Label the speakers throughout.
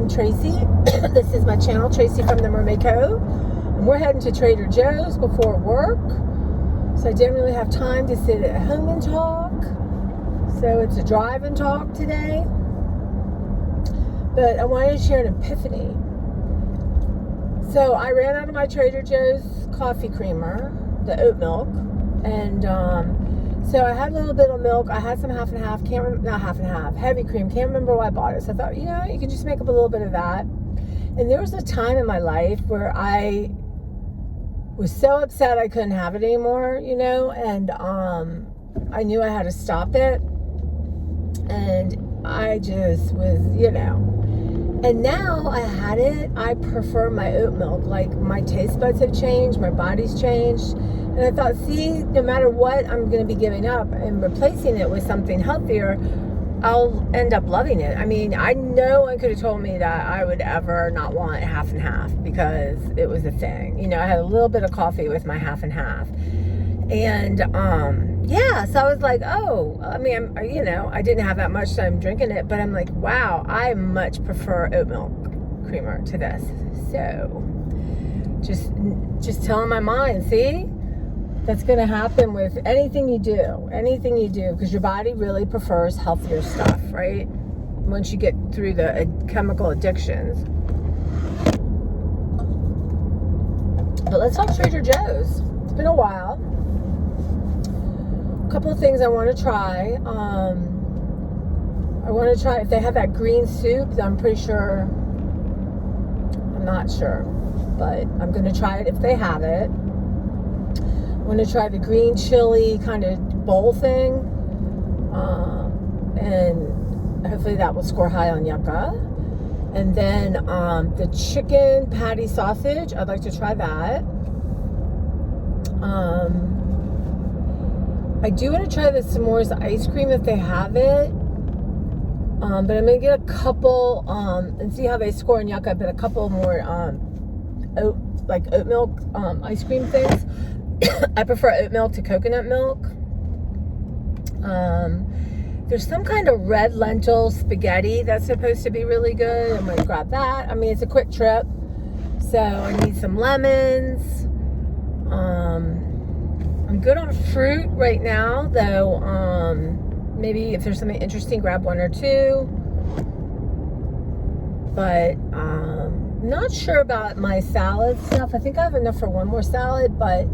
Speaker 1: I'm Tracy. This is my channel, Tracy from the Mermaid Cove. And we're heading to Trader Joe's before work. So I didn't really have time to sit at home and talk. So it's a drive and talk today. But I wanted to share an epiphany. So I ran out of my Trader Joe's coffee creamer, the oat milk. And so I had a little bit of milk. I had some half and half, not half and half, heavy cream. Can't remember why I bought it. So I thought, you can just make up a little bit of that. And there was a time in my life where I was so upset I couldn't have it anymore, and I knew I had to stop it. And I just was, And now I had it, I prefer my oat milk. Like, my taste buds have changed, my body's changed. And I thought, no matter what I'm going to be giving up and replacing it with something healthier, I'll end up loving it. I mean, I know one could have told me that I would ever not want half and half because it was a thing. I had a little bit of coffee with my half and half. And, so I was like, I didn't have that much time drinking it, but I'm like, wow, I much prefer oat milk creamer to this. So, just telling my mind, see? That's going to happen with anything you do, because your body really prefers healthier stuff, right? Once you get through the chemical addictions. But let's talk Trader Joe's. It's been a while. A couple of things I want to try. I want to try if they have that green soup. I'm not sure, but I'm going to try it if they have it. I want to try the green chili kind of bowl thing, and hopefully that will score high on yucca. And then the chicken patty sausage, I'd like to try that. I do want to try the s'mores ice cream if they have it, but I'm going to get a couple and see how they score in yucca, but a couple more oat milk ice cream things. I prefer oat milk to coconut milk. There's some kind of red lentil spaghetti that's supposed to be really good. I'm going to grab that. I mean, it's a quick trip. So I need some lemons. I'm good on fruit right now, though. Maybe if there's something interesting, grab one or two. But not sure about my salad stuff. I think I have enough for one more salad, but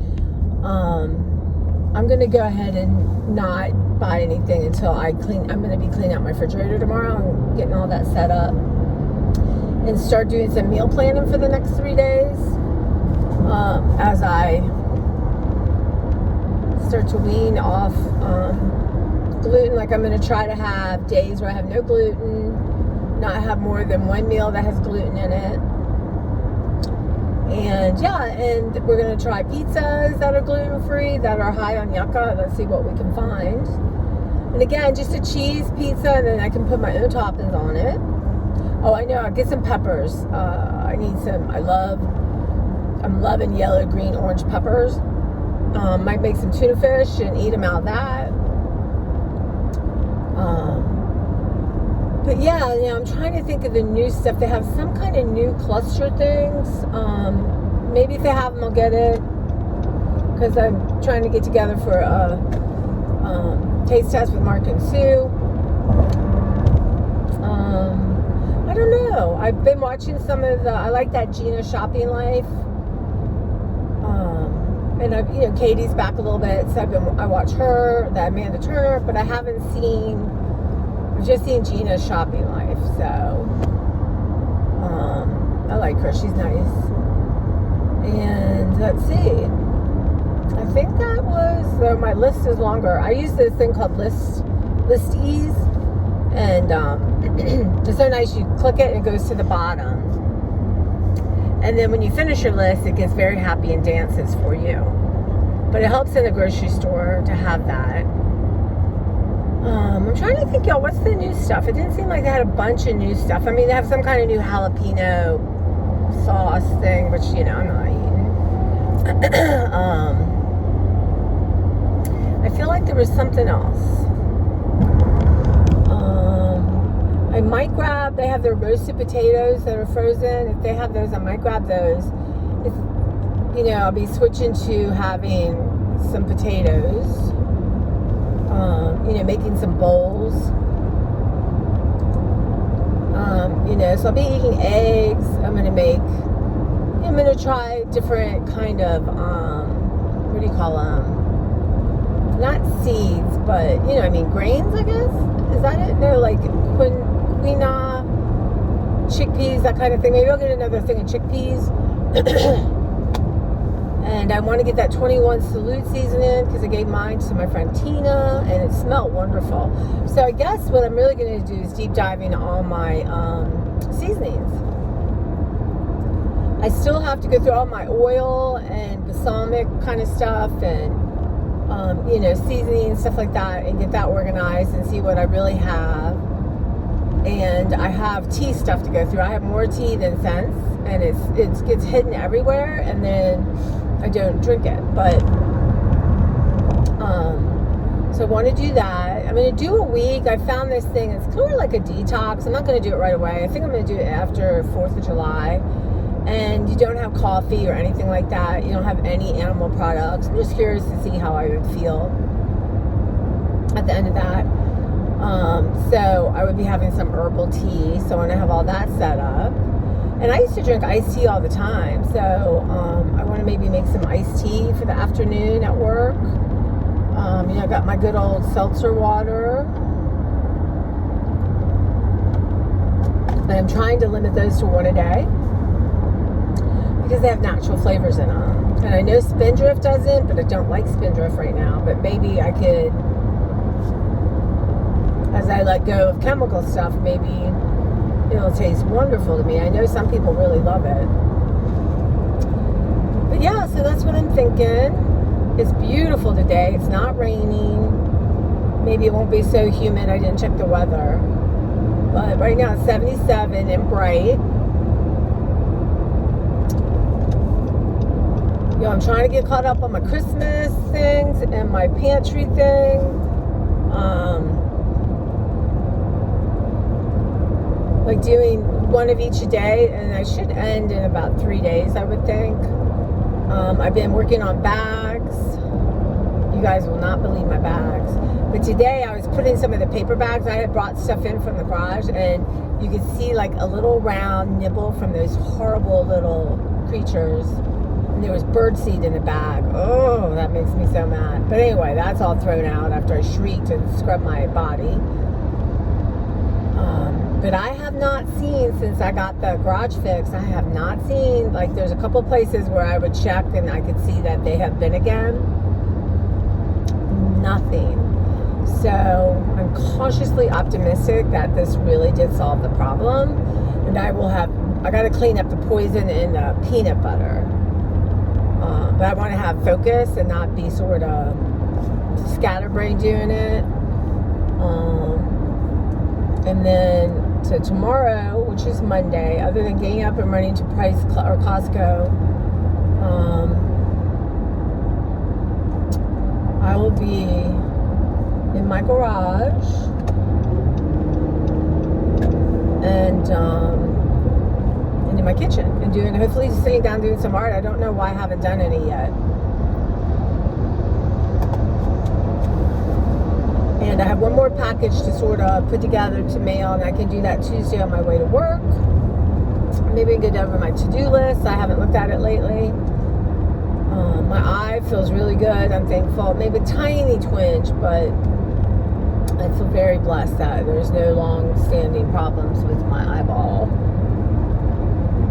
Speaker 1: I'm going to go ahead and not buy anything until I'm going to be cleaning out my refrigerator tomorrow and getting all that set up and start doing some meal planning for the next 3 days as I start to wean off gluten. Like, I'm going to try to have days where I have no gluten, not have more than one meal that has gluten in it. And we're going to try pizzas that are gluten-free, that are high on yucca. Let's see what we can find. And again, just a cheese pizza, and then I can put my own toppings on it. Oh, I know, I'll get some peppers. I need some, I'm loving yellow, green, orange peppers. Might make some tuna fish and eat them out of that. But I'm trying to think of the new stuff. They have some kind of new cluster things. Maybe if they have them, I'll get it. Because I'm trying to get together for a taste test with Mark and Sue. I don't know. I've been watching some of I like that Gina Shopping Life. And Katie's back a little bit, so I watch her, that Amanda Turner, but I've just seen Gina's Shopping Life, so I like her, she's nice. And let's see, I think that was, my list is longer. I use this thing called List Ease, and it's so nice, you click it and it goes to the bottom. And then when you finish your list, it gets very happy and dances for you. But it helps in the grocery store to have that. I'm trying to think, y'all, what's the new stuff? It didn't seem like they had a bunch of new stuff. I mean, they have some kind of new jalapeno sauce thing, which, I'm not eating. I feel like there was something else. I might grab, they have their roasted potatoes that are frozen. If they have those, I might grab those. If, I'll be switching to having some potatoes, making some bowls. So I'll be eating eggs. I'm going to try different kind of, what do you call them? Not seeds, but, grains, I guess? Is that it? No, like quinoa, chickpeas, that kind of thing. Maybe I'll get another thing of chickpeas. And I want to get that 21 Salute seasoning because I gave mine to my friend Tina, and it smelled wonderful. So I guess what I'm really going to do is deep dive into all my seasonings. I still have to go through all my oil and balsamic kind of stuff and, seasoning and stuff like that, and get that organized and see what I really have. And I have tea stuff to go through. I have more tea than sense, and it gets hidden everywhere, and then I don't drink it. But so I want to do that. I'm going to do a week. I found this thing. It's kind of like a detox. I'm not going to do it right away. I think I'm going to do it after 4th of July. And you don't have coffee or anything like that. You don't have any animal products. I'm just curious to see how I would feel at the end of that. So I would be having some herbal tea. So I want to have all that set up. And I used to drink iced tea all the time. So I want to maybe make some iced tea for the afternoon at work. I got my good old seltzer water. And I'm trying to limit those to one a day, because they have natural flavors in them. And I know Spindrift doesn't, but I don't like Spindrift right now. But maybe I could, as I let go of chemical stuff, maybe it'll taste wonderful to me. I know some people really love it. But yeah, so that's what I'm thinking. It's beautiful today. It's not raining. Maybe it won't be so humid. I didn't check the weather. But right now it's 77 and bright. I'm trying to get caught up on my Christmas things and my pantry thing. Like doing one of each a day, and I should end in about 3 days, I would think. I've been working on bags. You guys will not believe my bags. But today I was putting some of the paper bags. I had brought stuff in from the garage, and you could see like a little round nibble from those horrible little creatures. And there was birdseed in the bag. Oh, that makes me so mad. But anyway, that's all thrown out after I shrieked and scrubbed my body. But I have not seen, since I got the garage fixed, I have not seen, like there's a couple places where I would check and I could see that they have been again. Nothing. So I'm cautiously optimistic that this really did solve the problem. And I got to clean up the poison in the peanut butter. But I want to have focus and not be sort of scatterbrained doing it. And then to tomorrow, which is Monday, other than getting up and running to Costco, I will be in my garage and in my kitchen and hopefully sitting down doing some art. I don't know why I haven't done any yet. And I have one more package to sort of put together to mail, and I can do that Tuesday on my way to work. Maybe I can get over my to-do list. I haven't looked at it lately. My eye feels really good. I'm thankful. Maybe a tiny twinge, but I feel very blessed that there's no long-standing problems with my eyeball.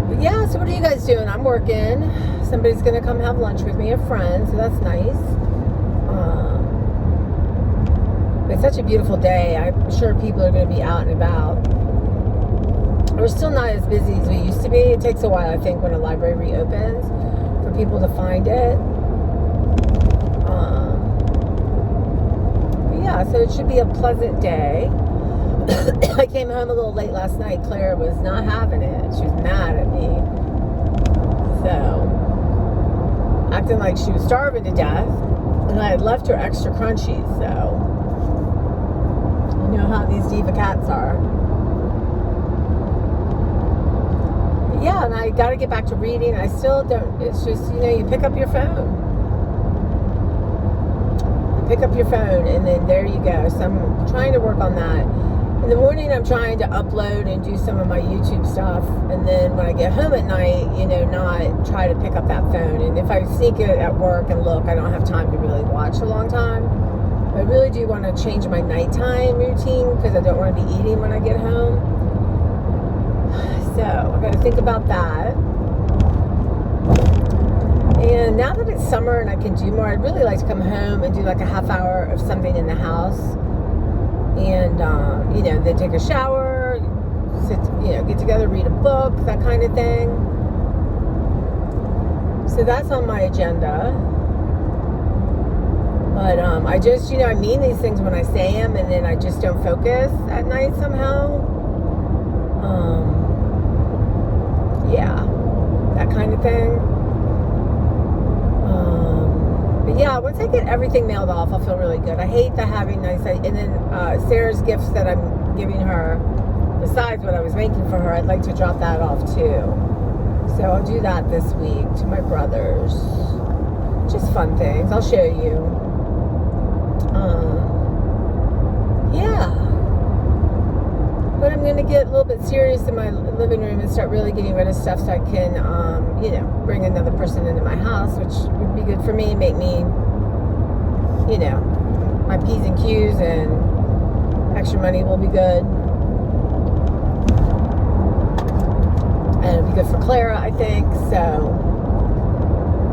Speaker 1: But yeah, so what are you guys doing? I'm working. Somebody's going to come have lunch with me, a friend, so that's nice. It's such a beautiful day. I'm sure people are going to be out and about. We're still not as busy as we used to be. It takes a while, I think, when a library reopens for people to find it. But yeah, so it should be a pleasant day. I came home a little late last night. Claire was not having it. She was mad at me. So, acting like she was starving to death. And I had left her extra crunchies, so... You know how these diva cats are. yeah, and I got to get back to reading. I still don't, it's just, you pick up your phone. Pick up your phone, and then there you go. So I'm trying to work on that. In the morning, I'm trying to upload and do some of my YouTube stuff. And then when I get home at night, not try to pick up that phone. And if I sneak it at work and look, I don't have time to really watch a long time. I really do want to change my nighttime routine because I don't want to be eating when I get home. So I've got to think about that. And now that it's summer and I can do more, I'd really like to come home and do like a half hour of something in the house. And, then take a shower, sit, get together, read a book, that kind of thing. So that's on my agenda. But I just, I mean these things when I say them, and then I just don't focus at night somehow. Yeah, that kind of thing. But yeah, once I get everything mailed off, I'll feel really good. I hate the having nice, and then Sarah's gifts that I'm giving her, besides what I was making for her, I'd like to drop that off too. So I'll do that this week to my brothers. Just fun things. I'll show you. Yeah. But I'm going to get a little bit serious in my living room and start really getting rid of stuff so I can, bring another person into my house, which would be good for me, make me, my P's and Q's, and extra money will be good. And it'll be good for Clara, I think. So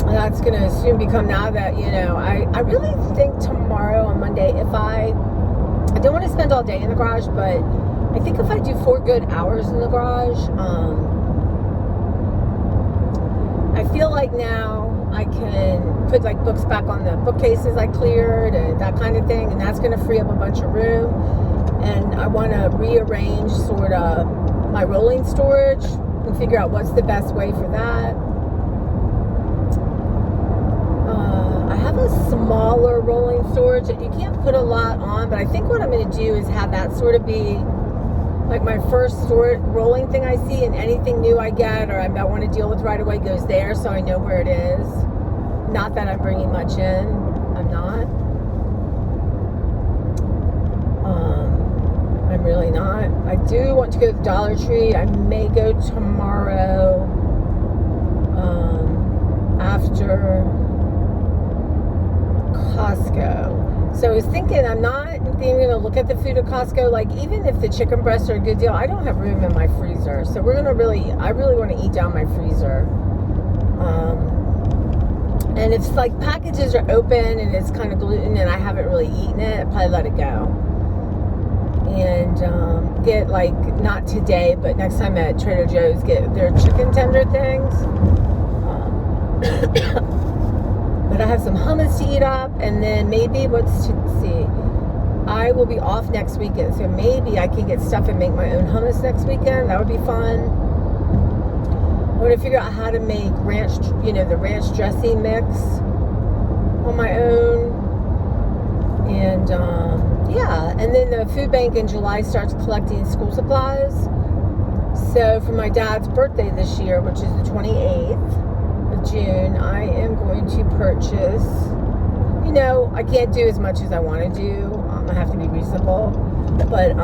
Speaker 1: that's going to soon become, now that, I really think tomorrow on Monday, if I don't want to spend all day in the garage, but I think if I do 4 good hours in the garage, I feel like now I can put like books back on the bookcases I cleared and that kind of thing, and that's going to free up a bunch of room. And I want to rearrange sort of my rolling storage and figure out what's the best way for that. I have a smaller rolling storage that you can't put a lot on, but I think what I'm going to do is have that sort of be like my first rolling thing I see, and anything new I get or I want to deal with right away goes there, so I know where it is. Not that I'm bringing much in. I'm not. I'm really not. I do want to go to the Dollar Tree. I may go tomorrow after Costco. So I was thinking, I'm not even going to look at the food at Costco. Like, even if the chicken breasts are a good deal, I don't have room in my freezer. So I really want to eat down my freezer. And if like packages are open and it's kind of gluten and I haven't really eaten it, I'd probably let it go. And get, like, not today, but next time at Trader Joe's, get their chicken tender things. But I have some hummus to eat up, and then maybe, I will be off next weekend, so maybe I can get stuff and make my own hummus next weekend. That would be fun. I want to figure out how to make the ranch dressing mix on my own. And, and then the food bank in July starts collecting school supplies. So for my dad's birthday this year, which is the 28th of June, I am going to purchase, I can't do as much as I want to do. I have to be reasonable. But,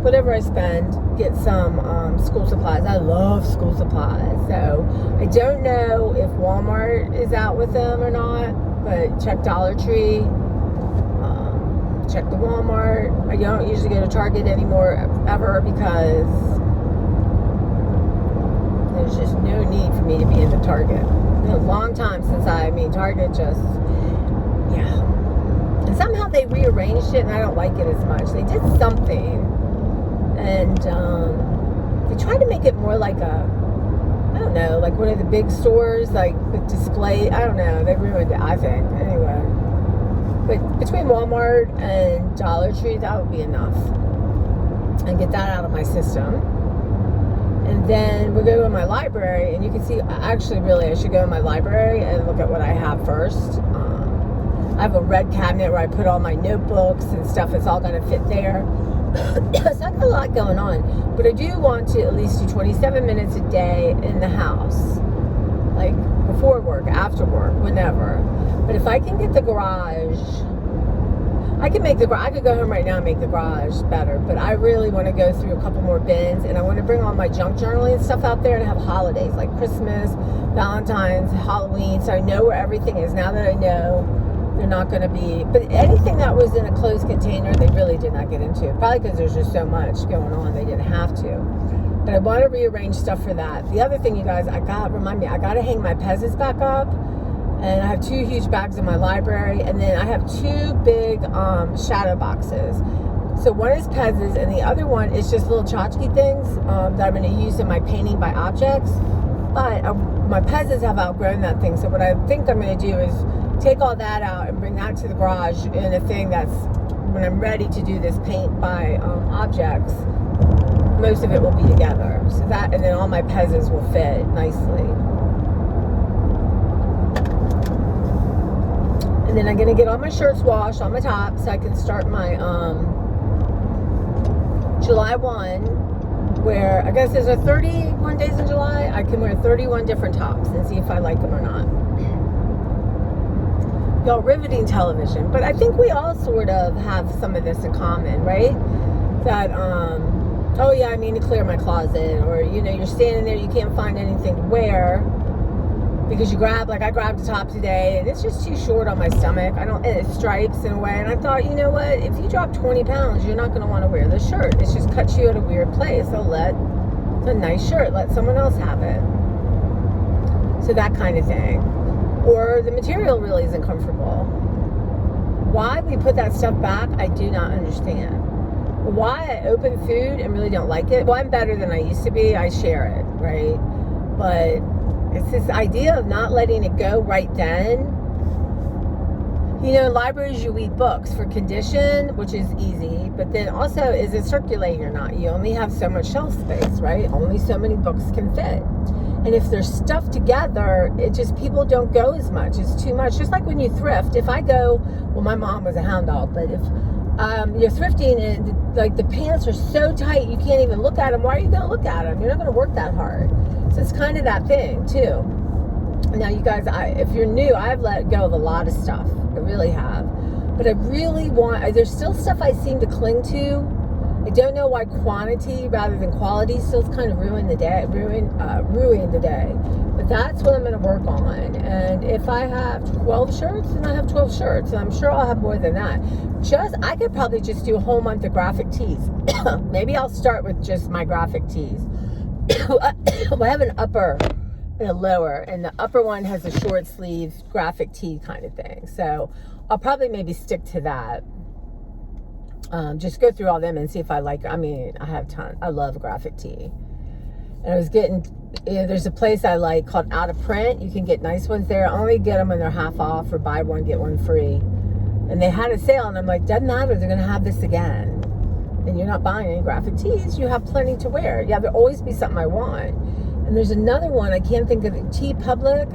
Speaker 1: whatever I spend, get some school supplies. I love school supplies. So I don't know if Walmart is out with them or not, but check Dollar Tree. Check the Walmart. I don't usually go to Target anymore, ever, because there's just no need for me to be in the Target. It's been a long time since Target just, yeah. And somehow they rearranged it, and I don't like it as much. They did something, and they tried to make it more like like one of the big stores, like with display. I don't know. They ruined it, I think. Anyway. But between Walmart and Dollar Tree, that would be enough. And get that out of my system. And then we'll go to my library, and you can see, actually, really, I should go to my library and look at what I have first. I have a red cabinet where I put all my notebooks and stuff. It's all going to fit there. So I got a lot going on, but I do want to at least do 27 minutes a day in the house, like before work, after work, whenever. But if I can get the garage, I could go home right now and make the garage better, but I really want to go through a couple more bins, and I want to bring all my junk journaling and stuff out there and have holidays like Christmas, Valentine's, Halloween, so I know where everything is. Now that I know they're not going to be, but anything that was in a closed container, they really did not get into. Probably because there's just so much going on, they didn't have to. But I want to rearrange stuff for that. The other thing, you guys, I got to hang my pezzes back up. And I have 2 huge bags in my library, and then I have 2 big shadow boxes. So one is pezzes, and the other one is just little tchotchke things that I'm going to use in my painting by objects. But my pezzes have outgrown that thing. So what I think I'm going to do is take all that out and bring that to the garage in a thing that's, when I'm ready to do this paint by objects, most of it will be together. So that, and then all my pezzes will fit nicely. And then I'm going to get all my shirts washed on my top so I can start my July 1, where I guess there's 31 days in July. I can wear 31 different tops and see if I like them or not. Y'all, riveting television. But I think we all sort of have some of this in common, right? That, oh yeah, I mean to clear my closet. Or, you know, you're standing there, you can't find anything to wear. Because you grab, like I grabbed a top today, and it's just too short on my stomach. And it stripes in a way. And I thought, you know what? If you drop 20 pounds, you're not going to want to wear this shirt. It's just cuts you at a weird place. So it's a nice shirt. Let someone else have it. So that kind of thing. Or the material really isn't comfortable. Why we put that stuff back, I do not understand. Why I open food and really don't like it. Well, I'm better than I used to be. I share it, right? But it's this idea of not letting it go right then. You know, in libraries you read books for condition, which is easy, but then also, is it circulating or not? You only have so much shelf space, right? Only so many books can fit. And if they're stuffed together, it just, people don't go as much. It's too much. Just like when you thrift. If I go, well, my mom was a hound dog, but if you're thrifting and like the pants are so tight you can't even look at them, why are you going to look at them? You're not going to work that hard. So it's kind of that thing too. Now you guys, if you're new, I've let go of a lot of stuff. I really have. But I really want, there's still stuff I seem to cling to. I don't know why quantity rather than quality still kind of ruin the day. But that's what I'm going to work on. And if I have 12 shirts, then I have 12 shirts. And I'm sure I'll have more than that. I could probably just do a whole month of graphic tees. Maybe I'll start with just my graphic tees. I have an upper and a lower, and the upper one has a short sleeve graphic tee kind of thing. So I'll probably maybe stick to that. Just go through all them and see if I like. I mean, I have ton. I love graphic tee. And I was getting, there's a place I like called Out of Print. You can get nice ones there. I only get them when they're half off or buy one get one free. And they had a sale, and I'm like, doesn't matter. They're gonna have this again. And you're not buying any graphic tees. You have plenty to wear. Yeah, there'll always be something I want. And there's another one I can't think of it. Tea Public.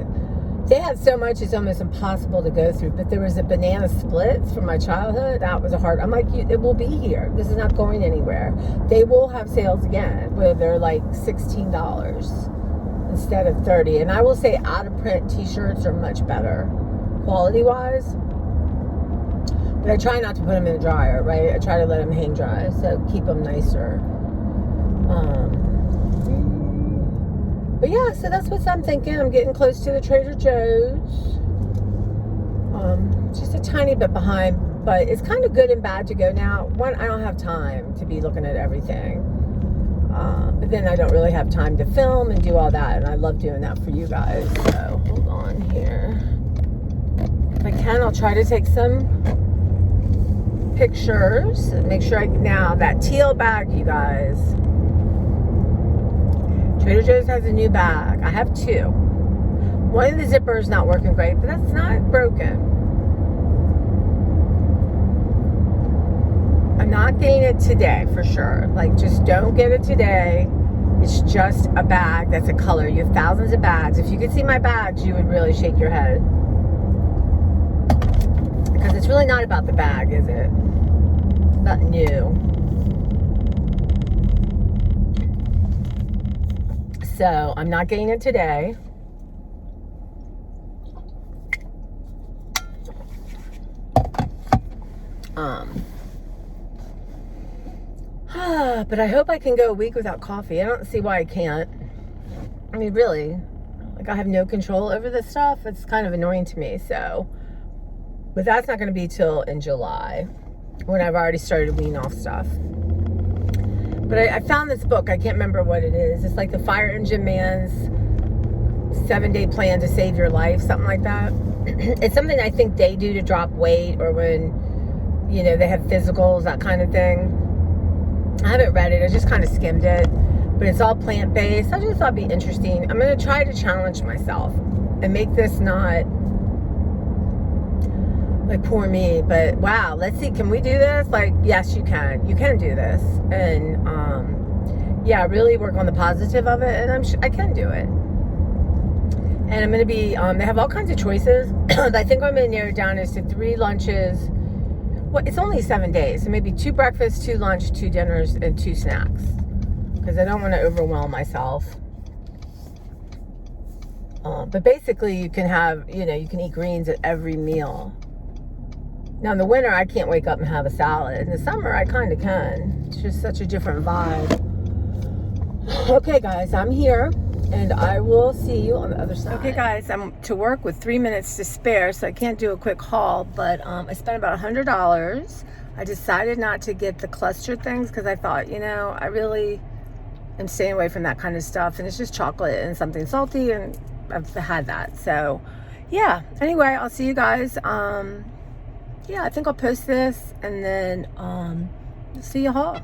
Speaker 1: They had so much it's almost impossible to go through. But there was a banana splits from my childhood. That was a hard. I'm like, it will be here. This is not going anywhere. They will have sales again where they're like $16 instead of $30. And I will say Out of Print t-shirts are much better quality wise. But I try not to put them in the dryer, right? I try to let them hang dry, so keep them nicer. But yeah, so that's what I'm thinking. I'm getting close to the Trader Joe's. Just a tiny bit behind, but it's kind of good and bad to go now. One, I don't have time to be looking at everything. But then I don't really have time to film and do all that, and I love doing that for you guys. So hold on here. If I can, I'll try to take some pictures. Make sure now that teal bag, you guys. Trader Joe's has a new bag. I have 2. One of the zippers not working great, but that's not broken. I'm not getting it today for sure. Like, just don't get it today. It's just a bag that's a color. You have thousands of bags. If you could see my bags, you would really shake your head. Because it's really not about the bag, is it? It's about new. So I'm not getting it today. But I hope I can go a week without coffee. I don't see why I can't. I mean, really, like, I have no control over this stuff. It's kind of annoying to me. So, but that's not going to be till in July, when I've already started weaning off stuff. But I found this book. I can't remember what it is. It's like the Fire Engine Man's 7-day plan to save your life, something like that. It's something I think they do to drop weight, or when, you know, they have physicals, that kind of thing. I haven't read it. I just kind of skimmed it. But it's all plant-based. I just thought it'd be interesting. I'm going to try to challenge myself and make this not like poor me. But wow, let's see. Can we do this? Like, yes, you can. You can do this. And yeah, really work on the positive of it. And I can do it. And I'm going to be, they have all kinds of choices. I think I'm going to narrow it down as to 3 lunches. Well, it's only 7 days. So maybe 2 breakfasts, 2 lunch, 2 dinners, and 2 snacks. Because I don't want to overwhelm myself. But basically, you can have, you know, you can eat greens at every meal. Now, in the winter, I can't wake up and have a salad. In the summer, I kind of can. It's just such a different vibe. Okay, guys, I'm here. And I will see you on the other side. Okay, guys, I'm to work with 3 minutes to spare, so I can't do a quick haul. But I spent about $100. I decided not to get the clustered things because I thought, you know, I really am staying away from that kind of stuff. And it's just chocolate and something salty, and I've had that. So, yeah. Anyway, I'll see you guys. Yeah, I think I'll post this, and then see you all.